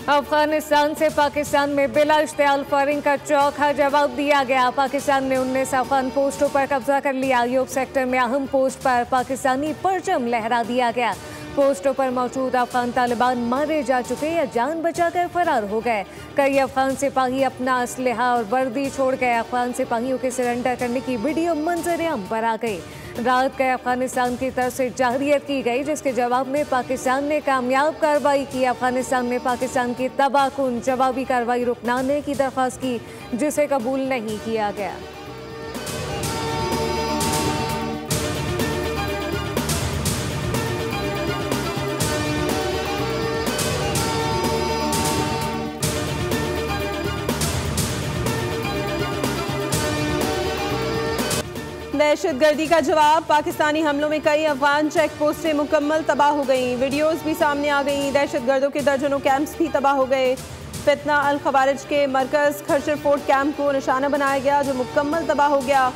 अफगानिस्तान से पाकिस्तान में बिला इश्तियाल फायरिंग का चौखा जवाब दिया गया। पाकिस्तान ने 19 अफगान पोस्टों पर कब्जा कर लिया। योग सेक्टर में अहम पोस्ट पर पाकिस्तानी परचम लहरा दिया गया। पोस्टों पर मौजूद अफगान तालिबान मारे जा चुके या जान बचाकर फरार हो गए। कई अफगान सिपाही अपना असलहा और वर्दी छोड़ गए। अफगान सिपाहियों के सरेंडर करने की वीडियो मंजर-ए-आम पर आ गई। रात गए अफगानिस्तान की तरफ से जाहिरियत की गई, जिसके जवाब में पाकिस्तान ने कामयाब कार्रवाई की। अफगानिस्तान ने पाकिस्तान की तबाहकुन जवाबी कार्रवाई रुकनाने की दरख्वास्त की, जिसे कबूल नहीं किया गया। दहशतगर्दी का जवाब। पाकिस्तानी हमलों में कई अफगान चेक पोस्टें मुकम्मल तबाह हो गईं। वीडियोस भी सामने आ गईं। दहशतगर्दों के दर्जनों कैंप्स भी तबाह हो गए। फितना अल खवारिज के मरकज खर्चर फोर्ट कैंप को निशाना बनाया गया, जो मुकम्मल तबाह हो गया।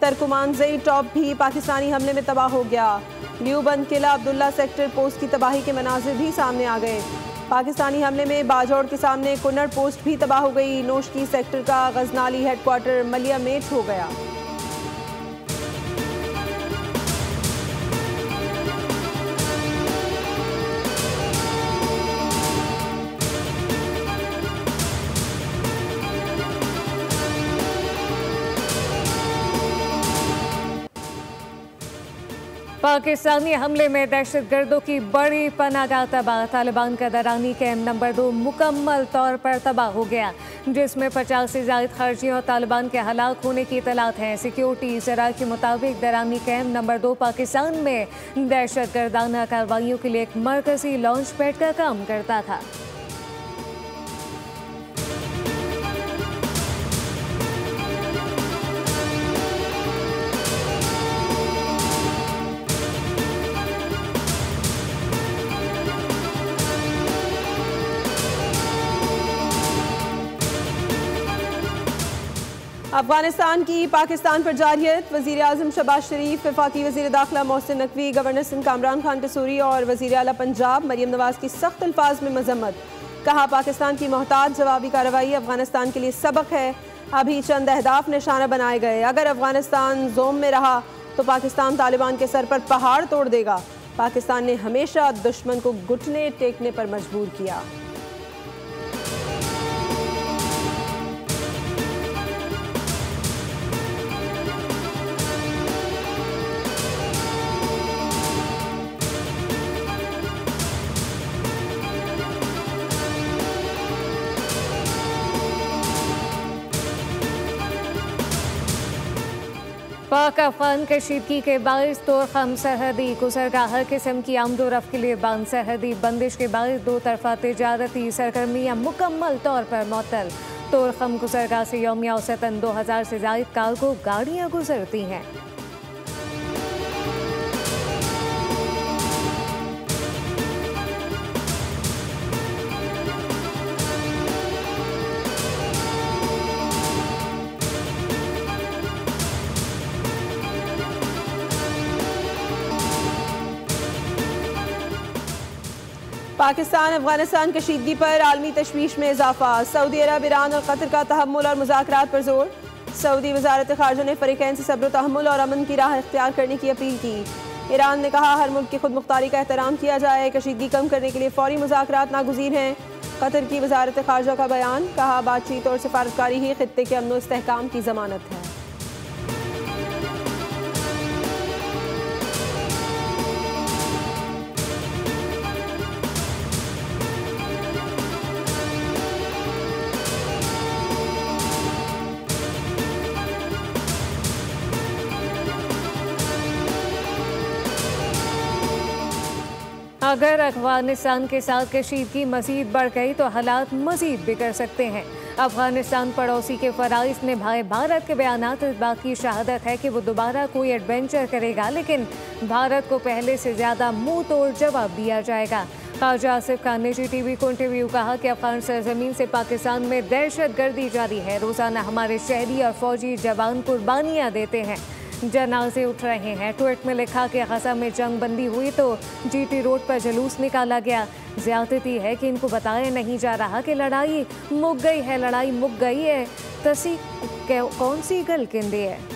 तर्कुमान ज़ई टॉप भी पाकिस्तानी हमले में तबाह हो गया। ल्यूबंद किला अब्दुल्ला सेक्टर पोस्ट की तबाही के मनाजिर भी सामने आ गए। पाकिस्तानी हमले में बाजौड़ के सामने कुन्नड़ पोस्ट भी तबाह हो गई। नोशकी सेक्टर का गजनाली हेडक्वार्टर मलिया मेट हो गया। पाकिस्तानी हमले में दहशतगर्दों की बड़ी पनाहगाह तबाह। तालिबान का दरानी कैंप नंबर 2 मुकम्मल तौर पर तबाह हो गया, जिसमें 50 से ज़ायद खर्जियों और तालिबान के हलाक होने की इतलात हैं। सिक्योरिटी ज़राए के मुताबिक दरानी कैंप नंबर 2 पाकिस्तान में दहशतगर्दाना कार्रवाइयों के लिए एक मरकजी लॉन्च पैड का काम करता था। अफगानिस्तान की पाकिस्तान पर जारियत। वज़ीर आज़म शहबाज शरीफ, वफाकी वज़ीर दाखिला मोहसिन नकवी, गवर्नर सिंध कामरान खान कसूरी और वज़ीर आला पंजाब मरियम नवाज की सख्त अल्फाज में मजम्मत। कहा, पाकिस्तान की मोहतात जवाबी कार्रवाई अफगानिस्तान के लिए सबक है। अभी चंद अहदाफ निशाना बनाए गए। अगर अफगानिस्तान जोम में रहा तो पाकिस्तान तालिबान के सर पर पहाड़ तोड़ देगा। पाकिस्तान ने हमेशा दुश्मन को घुटने टेकने पर मजबूर किया। पाक अफगान कशीदगी के बाइस तोरखम सरहदी गुजरगाह हर किस्म की आमदोरफ्त के लिए बंद। सरहदी बंदिश के बाइस दो तरफा तिजारती सरगर्मियाँ मुकम्मल तौर पर मुअत्तल। तोरखम गुजरगाह से यौमिया औसतन 2000 से ज़ायद कार्गो गाड़ियाँ गुजरती हैं। पाकिस्तान अफगानिस्तान कशीदगी पर आलमी तशवीश में इजाफा। सऊदी अरब, ईरान और कतर का तहम्मुल और मुज़ाकरात पर जोर। सऊदी वज़ारत ख़ारजा ने फ़रीक़ैन से सब्र तहम्मुल और अमन की राह इख्तियार करने की अपील की। ईरान ने कहा, हर मुल्क की खुद मुख्तारी का एहतराम किया जाए। कशीदगी कम करने के लिए फ़ौरी मुज़ाकरात नागुज़ीर हैं। कतर की वज़ारत ख़ारजा का बयान। कहा, बातचीत और सिफारतकारी ही ख़ित्ते के अमन व इस्तेहकाम की ज़मानत है। अगर अफगानिस्तान के साथ कशीदगी मज़ीद बढ़ गई तो हालात मज़ीद बिगड़ सकते हैं। अफगानिस्तान पड़ोसी के फ़राइज़ निभाए। भारत के बयानात इस बात की शहादत है कि वो दोबारा कोई एडवेंचर करेगा, लेकिन भारत को पहले से ज़्यादा मुंह तोड़ जवाब दिया जाएगा। ख्वाजा आसिफ खान ने GTV को इंटरव्यू कहा कि अफगान सरजमीन से पाकिस्तान में दहशत गर्दी जारी है। रोज़ाना हमारे शहरी और फौजी जवान कुर्बानियाँ देते हैं। जनाजे उठ रहे हैं। ट्वीट में लिखा कि गजा में जंग बंदी हुई तो GT रोड पर जुलूस निकाला गया। ज्यादती है कि इनको बताया नहीं जा रहा कि लड़ाई मुक गई है, लड़ाई मुक गई है। तसी कौन सी गल कहंदे है।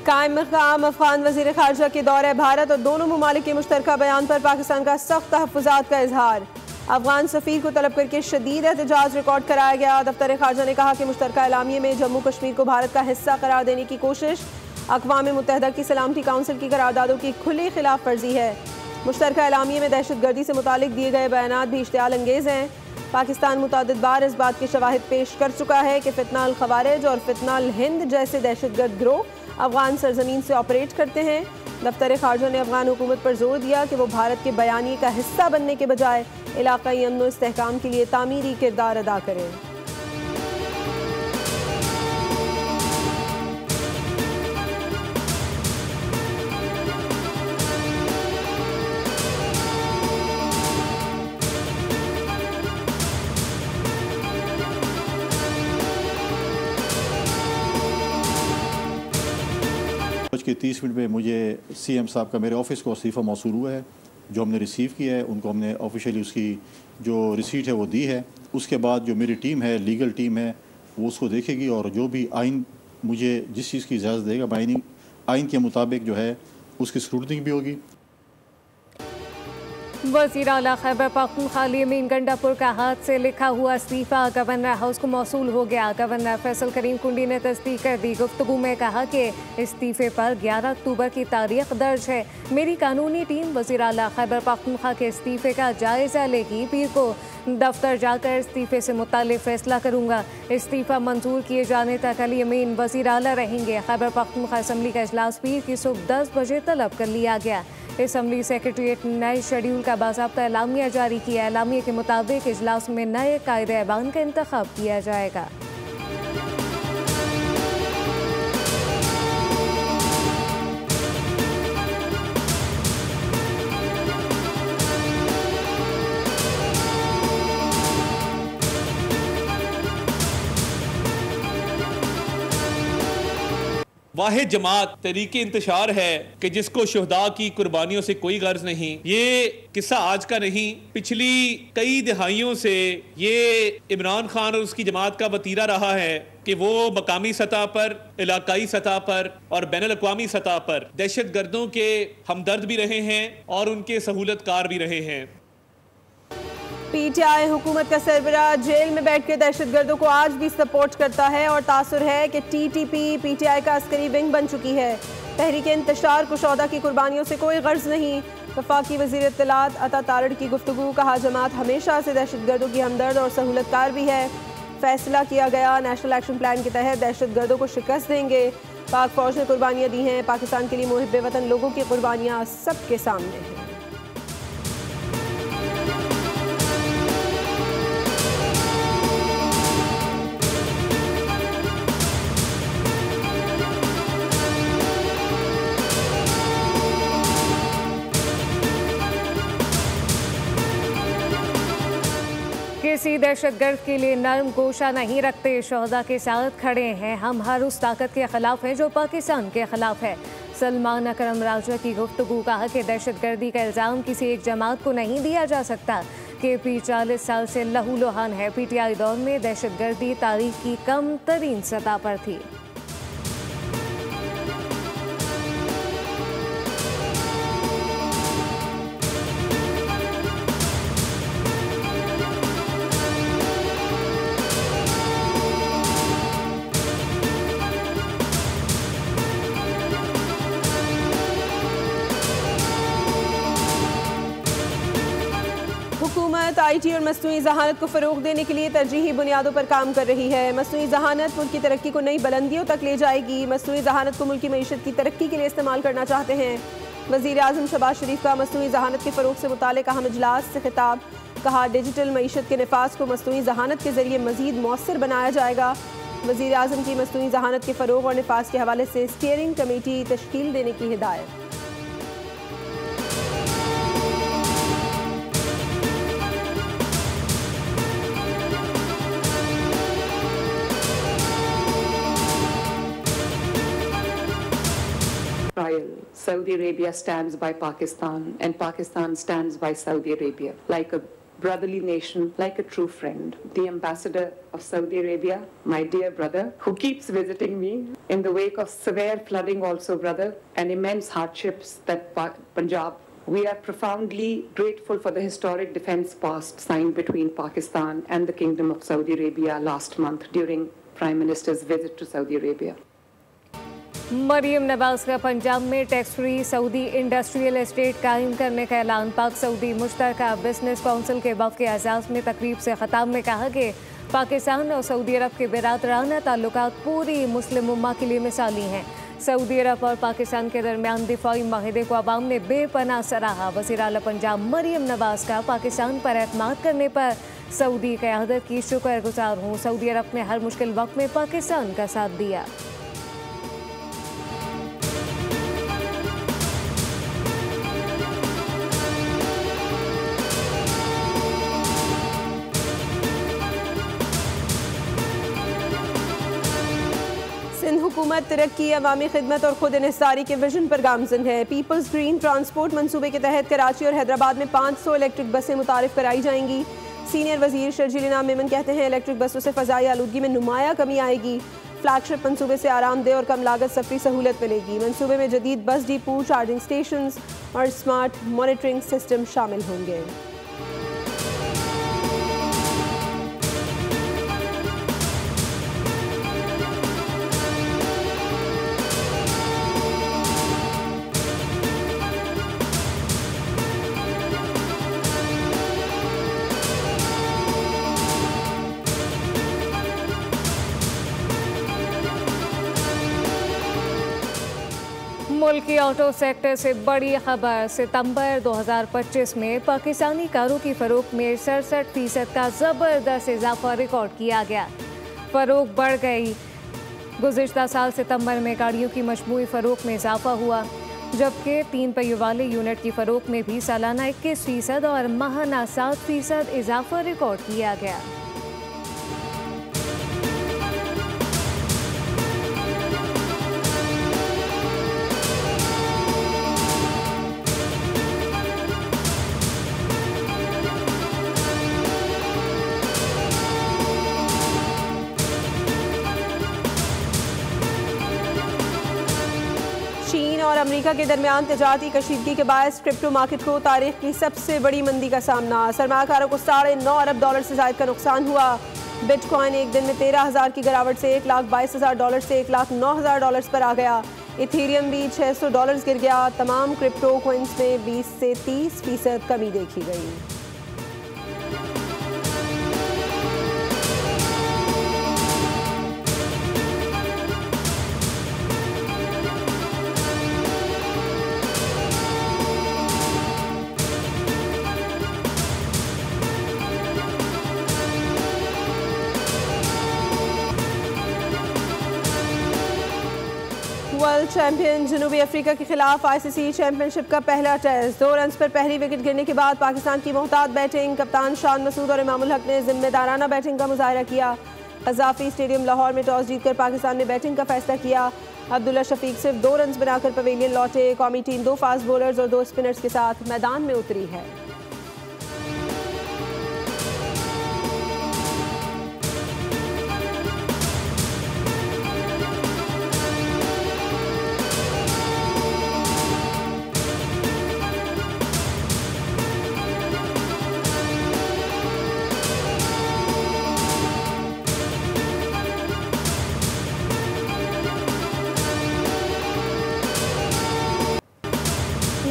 कायम मकाम अफगान वज़ीर ख़ारजा के दौरे भारत और दोनों ममालिक के मुश्तरका बयान पर पाकिस्तान का सख्त तहफ़्फ़ुज़ात का इजहार। अफगान सफ़ीर को तलब करके शदीद एहतजाज रिकॉर्ड कराया गया। दफ्तर ख़ारजा ने कहा कि मुश्तरका एलामिये में जम्मू कश्मीर को भारत का हिस्सा करार देने की कोशिश अक़वाम मुत्तहिदा की सलामती काउंसिल की करारदादों की खुली खिलाफ वर्जी है। मुश्तरका एलामिये में दहशत गर्दी से मुतालिक दिए गए बयानात भी इश्तियाल अंगेज़ हैं। पाकिस्तान मुतअद्दिद बार इस बात के शवाहिद पेश कर चुका है कि फितना अल खवारिज और फितना अल हिंद जैसे दहशतगर्द गिरोह अफगान सरजमीन से ऑपरेट करते हैं। दफ्तर ख़ारजा ने अफगान हुकूमत पर जोर दिया कि वो भारत के बयानिए का हिस्सा बनने के बजाय इलाक़ाई अमन व इस्तेहकाम के लिए तामीरी किरदार अदा करें। के 30 मिनट में मुझे CM साहब का मेरे ऑफिस को इस्तीफ़ा मौसूल हुआ है, जो हमने रिसीव किया है। उनको हमने ऑफिशियली उसकी जो रिसीट है वो दी है। उसके बाद जो मेरी टीम है, लीगल टीम है, वो उसको देखेगी और जो भी आइन मुझे जिस चीज़ की इजाज़त देगा आइन के मुताबिक जो है उसकी स्क्रूटनी भी होगी। वज़ीर आला खैबर पख्तूनख्वा यमीन गंडापुर का हाथ से लिखा हुआ इस्तीफ़ा गवर्नर हाउस को मौसूल हो गया। गवर्नर फैसल करीम कुंडी ने तस्दीक कर दी। गुफ्तगू में कहा कि इस्तीफ़े पर 11 अक्टूबर की तारीख दर्ज है। मेरी कानूनी टीम वज़ीर आला खैबर पख्तूनख्वा के इस्तीफ़े का जायज़ा लेगी। पीर को दफ्तर जाकर इस्तीफ़े से मुताल्लिक़ फ़ैसला करूँगा। इस्तीफ़ा मंजूर किए जाने तक अली अमीन वज़ीर आला रहेंगे। खैबर पख्तूनख्वा असम्बली का इजलास पीर की सुबह 10 बजे तलब कर लिया गया। असम्बली सेक्रेटरीट नए शेड्यूल का बाज़ाब्ता एलामिया जारी किया। एलामिया के मुताबिक इजलास में नए कायदे ऐवान का इंतखाब किया जाएगा। वाहिद जमात तरीके इंतशार है कि जिसको शुहदा की कुर्बानियों से कोई गर्ज नहीं। ये किस्सा आज का नहीं, पिछली कई दिहाइयों से ये इमरान खान और उसकी जमात का वतीरा रहा है कि वो मकामी सतह पर, इलाकाई सतह पर और बैनुल अक़वामी सतह पर दहशत गर्दों के हमदर्द भी रहे हैं और उनके सहूलतकार भी रहे हैं। PTI हुकूमत का सरबराह जेल में बैठकर दहशतगर्दों को आज भी सपोर्ट करता है और तासुर है कि TTP PTI का अस्करी विंग बन चुकी है। तहरीक इंतशार कुशौदा की कुर्बानियों से कोई गर्ज नहीं। वफाकी वज़ीर इत्तलात अता तारड़ की गुफ्तगू। कहा जमात हमेशा से दहशतगर्दों की हमदर्द और सहूलतकार भी है। फैसला किया गया नेशनल एक्शन प्लान के तहत दहशतगर्दों को शिकस्त देंगे। पाक फौज ने कुर्बानियाँ दी हैं। पाकिस्तान के लिए मुहिब्बे वतन लोगों की कुर्बानियाँ सबके सामने हैं। किसी दहशतगर्द के लिए नरम गोशा नहीं रखते। शोहदा के साथ खड़े हैं। हम हर उस ताकत के खिलाफ हैं जो पाकिस्तान के खिलाफ है। सलमान अकरम राजा की गुफ्तगू। कहा कि दहशतगर्दी का इल्ज़ाम किसी एक जमात को नहीं दिया जा सकता। KP 40 साल से लहू लुहान है। PTI दौर में दहशतगर्दी तारीख की कम तरीन सतह पर थी। हुकूमत IT और मसनूई जहानत को फ़रोग़ देने के लिए तरजीही बुनियादों पर काम कर रही है। मसनूई जहानत मुल्क की तरक्की को नई बुलंदियों तक ले जाएगी। मसनूई जहानत को मुल्क की मईशत की तरक्की के लिए इस्तेमाल करना चाहते हैं। वज़ीर आज़म शहबाज शरीफ का मसनूई जहानत के फ़रोग़ से मुताल्लिक़ अहम इजलास से खिताब। कहा डिजिटल मईशत के नफाज को मसनूई जहानत के ज़रिए मज़ीद मौसर बनाया जाएगा। वज़ीर आज़म की मसनूई ज़हानत के फ़रोग़ और निफाज़ के हवाले से स्टीयरिंग कमेटी तश्कील देने की हिदायत। Saudi Arabia stands by Pakistan and Pakistan stands by Saudi Arabia like a brotherly nation, like a true friend. The ambassador of Saudi Arabia, my dear brother, who keeps visiting me in the wake of severe flooding also, brother, and immense hardships that Punjab. We are profoundly grateful for the historic defense pact signed between Pakistan and the Kingdom of Saudi Arabia last month during Prime Minister's visit to Saudi Arabia. Maryam Nawaz का पंजाब में tax free Saudi industrial estate कायम करने का ऐलान। पाक Saudi मुश्तरका business council के वफ़द के एजाज़ में तकरीब से ख़ताब में कहा कि पाकिस्तान और सऊदी अरब के बिरादराना ताल्लुकात पूरी मुस्लिम उम्मा के लिए मिसाली हैं। सऊदी अरब और पाकिस्तान के दरमियान दिफाई माहिदे को अवाम ने बेपनाह सराहा। वज़ीर आला पंजाब मरियम नवाज का पाकिस्तान पर एतमाद करने पर सऊदी क़यादत की शुक्रगुजार हूँ। सऊदी अरब ने हर मुश्किल वक्त में पाकिस्तान का साथ दिया। सिंध हुकूमत तरक्की, अवामी खिदमत और खुद इन्हिसारी के विजन पर गामजन है। पीपल्स ग्रीन ट्रांसपोर्ट मनसूबे के तहत कराची और हैदराबाद में 500 इलेक्ट्रिक बसें मुतारिफ कराई जाएंगी। सीनियर वजीर शर्जील इनाम मेमन कहते हैं इलेक्ट्रिक बसों से फ़ज़ाई आलूदगी में नुमाया कमी आएगी। फ्लैगशिप मनसूबे से आरामदेह और कम लागत सफरी सहूलत मिलेगी। मनसूबे में जदीद बस डिपो, चार्जिंग स्टेशन और स्मार्ट मॉनिटरिंग सिस्टम शामिल होंगे। मुल्क की ऑटो सेक्टर से बड़ी खबर। सितंबर 2025 में पाकिस्तानी कारों की फरोख्त में 67% का ज़बरदस्त इजाफा रिकॉर्ड किया गया। फरोख्त बढ़ गई। गुज़िश्ता साल सितंबर में गाड़ियों की मजमूई फरोख्त में इजाफा हुआ, जबकि 3 पहियों वाले यूनिट की फरोख्त में भी सालाना 21% और माहाना 7% इजाफा रिकॉर्ड किया गया। चीन और अमेरिका के दरमियान तजारती कशीदगी के बायस क्रिप्टो मार्केट को तारीख की सबसे बड़ी मंदी का सामना। सरमायाकारों को $9.5 अरब से ज़ायद का नुकसान हुआ। बिटकॉइन एक दिन में 13,000 की गिरावट से $1,22,000 से $1,09,000 पर आ गया। इथेरियम भी $600 गिर गया। तमाम क्रिप्टो कॉइन्स में 20 से 30% कमी देखी गई। वर्ल्ड चैंपियन जनूबी अफ्रीका के खिलाफ आईसीसी चैंपियनशिप का पहला टेस्ट। 2 रन्स पर पहली विकेट गिरने के बाद पाकिस्तान की मोहतात बैटिंग। कप्तान शान मसूद और इमामुल हक ने जिम्मेदाराना बैटिंग का मुजाहरा किया। क़ज़ाफ़ी स्टेडियम लाहौर में टॉस जीतकर पाकिस्तान ने बैटिंग का फैसला किया। अब्दुल्ला शफीक सिर्फ 2 रन्स बनाकर पवेलियन लौटे। कौमी टीम 2 फास्ट बॉलर्स और 2 स्पिनर्स के साथ मैदान में उतरी है।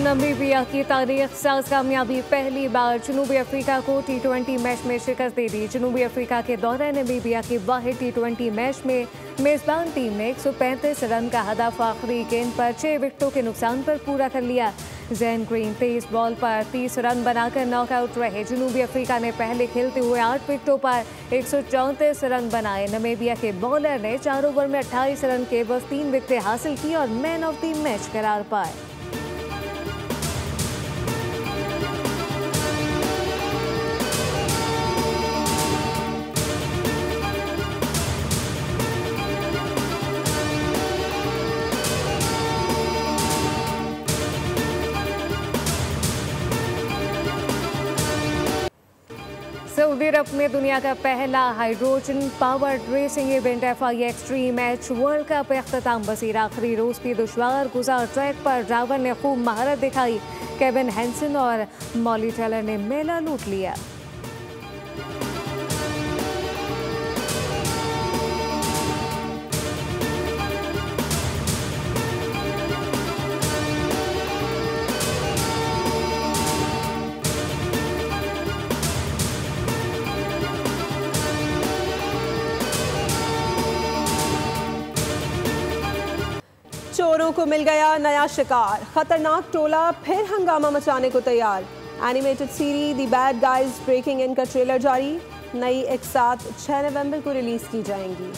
नमीबिया की तारीख साज कामयाबी। पहली बार जनूबी अफ्रीका को T20 मैच में शिकस्त दे दी। जनूबी अफ्रीका के दौरे नमीबिया के वाहिद T20 मैच में मेज़बान टीम ने 135 रन का हदफ आखिरी गेंद पर 6 विकेटों के नुकसान पर पूरा कर लिया। जैन ग्रीन 23 बॉल पर 30 रन बनाकर नॉकआउट रहे। जनूबी अफ्रीका ने पहले खेलते हुए 8 विकेटों पर 134 रन बनाए। नमीबिया के बॉलर ने 4 ओवर में 28 रन के बस 3 विकेटें हासिल की और मैन ऑफ द मैच करार पाए। सऊदी अरब में दुनिया का पहला hydrogen powered racing event FIA extreme H world cup इख्तिताम पसीर। आखिरी रोज भी दुश्वार गुजार ट्रैक पर ड्राइवर ने खूब महारत दिखाई। केविन हैंसन और मॉली टेलर ने मेला लूट लिया। चोरों को मिल गया नया शिकार। खतरनाक टोला फिर हंगामा मचाने को तैयार। Animated series the bad guys breaking in का ट्रेलर जारी। नई एक साथ 6 नवंबर को रिलीज की जाएंगी।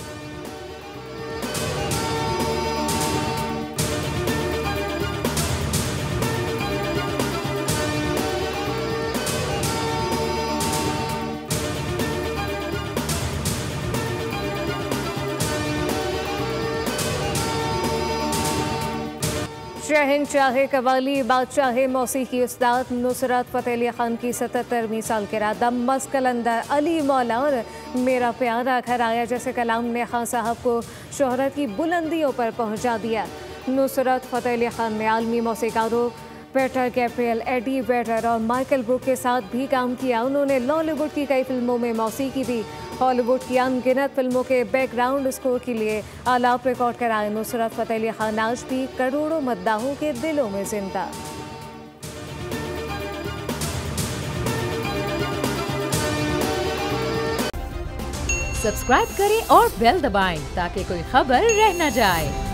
शहंशाह कवाली बादशाह मौसीकी उस्ताद नुसरत फ़तेह अली खान की 77वीं सालगिरह। दमस कलंदर अली मौला और मेरा प्यारा घर आया जैसे कलाम ने खान साहब को शोहरत की बुलंदियों पर पहुंचा दिया। नुसरत फ़तेह अली खान ने आलमी मौसीकारों पीटर गैब्रियल, एडी वेडर और माइकल ब्रुक के साथ भी काम किया। उन्होंने लॉलीवुड की कई फिल्मों में मौसीकी दी। हॉलीवुड की अनगिनत फिल्मों के बैकग्राउंड स्कोर के लिए आलाप रिकॉर्ड कराए। नुसरत फ़तेह अली खान आज भी करोड़ों मद्दाहों के दिलों में जिंदा। सब्सक्राइब करें और बेल दबाएं ताकि कोई खबर रह न जाए।